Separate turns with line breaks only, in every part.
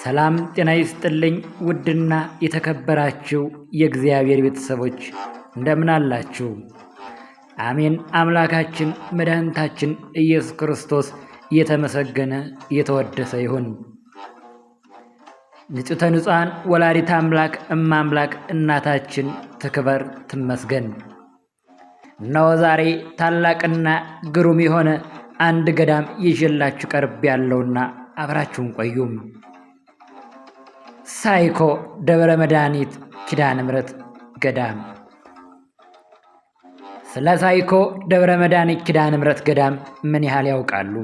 ሰላም ጤና ይስጥልኝ። ውድና የተከበራችሁ የእግዚአብሔር ቤተሰቦች እንደምን አላችሁ? አሜን። አምላካችን መድኃኒታችን ኢየሱስ ክርስቶስ የተመሰገነ የተወደሰ ይሁን። ንጽሕተ ንጹሐን ወላዲተ አምላክ እማምላክ እናታችን ትክበር ትመስገን። እነሆ ዛሬ ታላቅና ግሩም የሆነ አንድ ገዳም ይዤላችሁ ቀርብ ያለውና አብራችሁን ቆዩም። ሳይኮ ደብረ መድኃኒት ኪዳነ ምሕረት ገዳም። ስለ ሳይኮ ደብረ መድኃኒት ኪዳነ ምሕረት ገዳም ምን ያህል ያውቃሉ?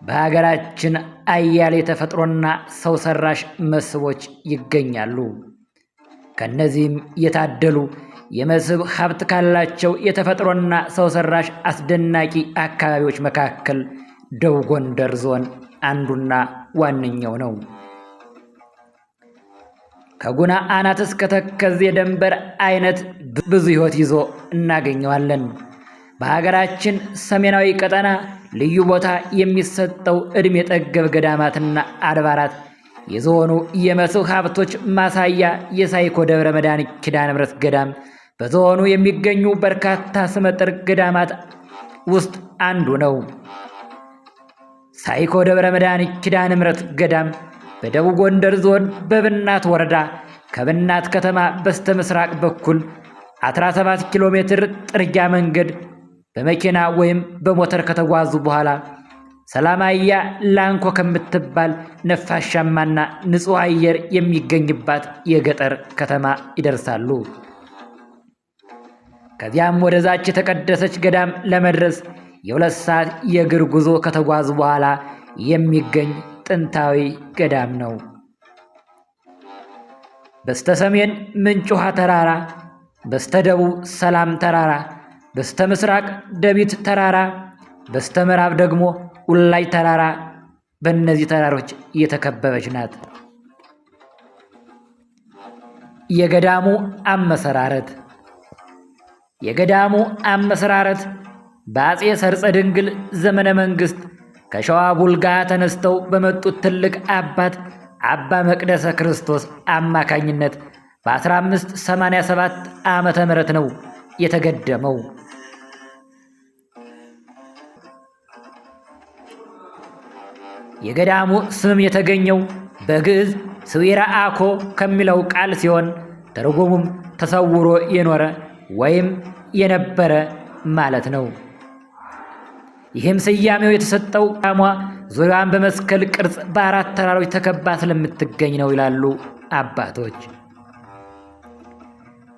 በሀገራችን አያሌ ተፈጥሮና ሰው ሰራሽ መስህቦች ይገኛሉ። ከነዚህም የታደሉ የመስህብ ሀብት ካላቸው የተፈጥሮና ሰው ሰራሽ አስደናቂ አካባቢዎች መካከል ደቡብ ጎንደር ዞን አንዱና ዋነኛው ነው። ከጉና አናት እስከ ተከዜ የድንበር አይነት ብዙ ሕይወት ይዞ እናገኘዋለን። በሀገራችን ሰሜናዊ ቀጠና ልዩ ቦታ የሚሰጠው ዕድሜ ጠገብ ገዳማትና አድባራት የዞኑ የመስህብ ሀብቶች ማሳያ የሳይኮ ደብረ መድኃኒት ኪዳነ ምሕረት ገዳም በዞኑ የሚገኙ በርካታ ስመጥር ገዳማት ውስጥ አንዱ ነው። ሳይኮ ደብረ መድኃኒት ኪዳነ ምሕረት ገዳም በደቡብ ጎንደር ዞን በብናት ወረዳ ከብናት ከተማ በስተ ምስራቅ በኩል 17 ኪሎ ሜትር ጥርጊያ መንገድ በመኪና ወይም በሞተር ከተጓዙ በኋላ ሰላማያ ላንኮ ከምትባል ነፋሻማና ንጹሕ አየር የሚገኝባት የገጠር ከተማ ይደርሳሉ። ከዚያም ወደዛች የተቀደሰች ገዳም ለመድረስ የ2 ሰዓት የእግር ጉዞ ከተጓዙ በኋላ የሚገኝ ጥንታዊ ገዳም ነው። በስተ ሰሜን ምንጭ ውሃ ተራራ፣ በስተ ደቡብ ሰላም ተራራ፣ በስተ ምስራቅ ደቢት ተራራ፣ በስተ ምዕራብ ደግሞ ውላይ ተራራ በእነዚህ ተራሮች የተከበበች ናት። የገዳሙ አመሰራረት በአፄ ሰርፀ ድንግል ዘመነ መንግስት ከሸዋ ቡልጋ ተነስተው በመጡት ትልቅ አባት አባ መቅደሰ ክርስቶስ አማካኝነት በ1587 ዓመተ ምህረት ነው የተገደመው። የገዳሙ ስም የተገኘው በግዕዝ ስዊራ አኮ ከሚለው ቃል ሲሆን ትርጉሙም ተሰውሮ የኖረ ወይም የነበረ ማለት ነው። ይህም ስያሜው የተሰጠው ገዳሟ ዙሪያዋን በመስቀል ቅርጽ በ4 ተራሮች ተከባ ስለምትገኝ ነው ይላሉ አባቶች።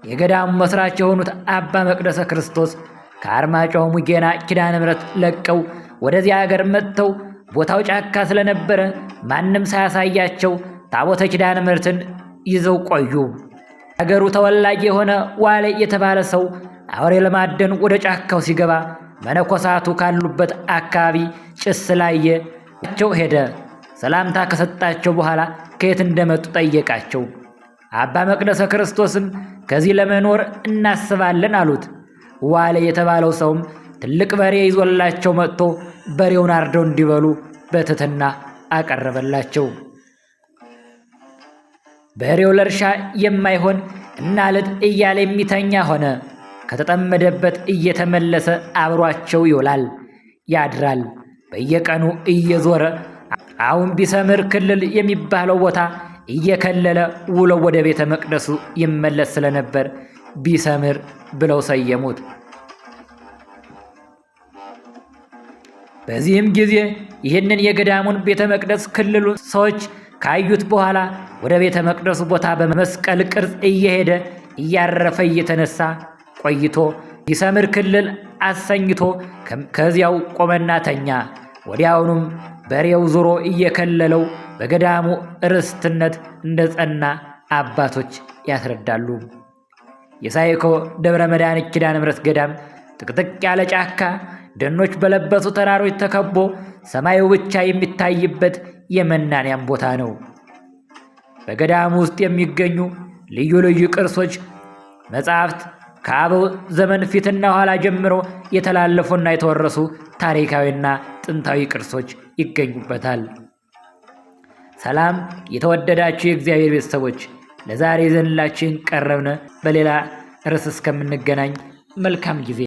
የገዳሙ መስራች የሆኑት አባ መቅደሰ ክርስቶስ ከአርማጭሆ ሙጌና ኪዳነ ምሕረት ለቀው ወደዚህ ሀገር መጥተው ቦታው ጫካ ስለነበረ ማንም ሳያሳያቸው ታቦተ ኪዳነ ምሕረትን ይዘው ቆዩ። ሀገሩ ተወላጅ የሆነ ዋሌ የተባለ ሰው አውሬ ለማደን ወደ ጫካው ሲገባ መነኮሳቱ ካሉበት አካባቢ ጭስ ስላየቸው ሄደ። ሰላምታ ከሰጣቸው በኋላ ከየት እንደመጡ ጠየቃቸው። አባ መቅደሰ ክርስቶስም ከዚህ ለመኖር እናስባለን አሉት። ዋሌ የተባለው ሰውም ትልቅ በሬ ይዞላቸው መጥቶ በሬውን አርደው እንዲበሉ በትህትና አቀረበላቸው። በሬው ለእርሻ የማይሆን እናልጥ እያለ የሚተኛ ሆነ። ከተጠመደበት እየተመለሰ አብሯቸው ይውላል ያድራል። በየቀኑ እየዞረ አሁን ቢሰምር ክልል የሚባለው ቦታ እየከለለ ውሎ ወደ ቤተ መቅደሱ ይመለስ ስለነበር ቢሰምር ብለው ሰየሙት። በዚህም ጊዜ ይህንን የገዳሙን ቤተ መቅደስ ክልሉን ሰዎች ካዩት በኋላ ወደ ቤተ መቅደሱ ቦታ በመስቀል ቅርጽ እየሄደ እያረፈ እየተነሳ ቆይቶ ቢሰምር ክልል አሰኝቶ ከዚያው ቆመና ተኛ። ወዲያውኑም በሬው ዙሮ እየከለለው በገዳሙ ርስትነት እንደጸና አባቶች ያስረዳሉ። የሳይኮ ደብረ መድኃኒት ኪዳነ ምሕረት ገዳም ጥቅጥቅ ያለ ጫካ ደኖች በለበሱ ተራሮች ተከቦ ሰማዩ ብቻ የሚታይበት የመናንያን ቦታ ነው። በገዳሙ ውስጥ የሚገኙ ልዩ ልዩ ቅርሶች፣ መጻሕፍት ከአበው ዘመን ፊትና ኋላ ጀምሮ የተላለፉና የተወረሱ ታሪካዊና ጥንታዊ ቅርሶች ይገኙበታል። ሰላም የተወደዳችሁ የእግዚአብሔር ቤተሰቦች፣ ለዛሬ ይዘንላችሁ ቀረብን። በሌላ ርዕስ እስከምንገናኝ መልካም ጊዜ